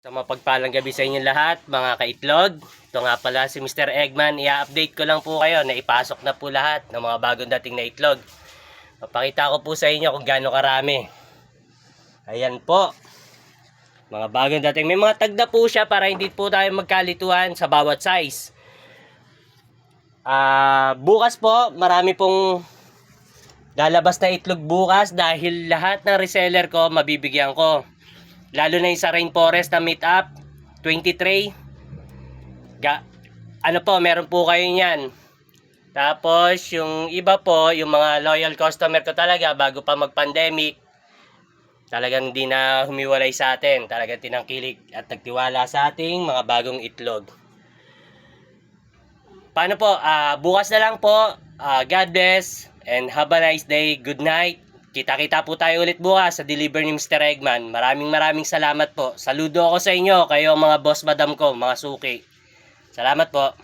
Sa mapagpalang gabi sa inyo lahat, mga kaitlog. Ito nga pala si Mr. Eggman. I-update ko lang po kayo na ipasok na po lahat ng mga bagong dating na itlog. Papakita ko po sa inyo kung gaano karami. Ayan po. Mga bagong dating. May mga tagda po siya para hindi po tayo magkalituhan sa bawat size. Bukas po, marami pong lalabas na itlog bukas dahil lahat ng reseller ko mabibigyan ko. Lalo na yung sa Rainforest na meetup 23. Ano po, meron po kayo niyan. Tapos yung iba po, yung mga loyal customer ko talaga bago pa mag-pandemic, talagang hindi na humiwalay sa atin. Talagang tinangkilik at nagtiwala sa ating mga bagong itlog. Paano po? Bukas na lang po. God bless and have a nice day. Good night. Kita-kita po tayo ulit bukas sa deliver ni Mr. Eggman. Maraming salamat po. Saludo ako sa inyo, kayo mga boss madam ko, mga suki. Salamat po.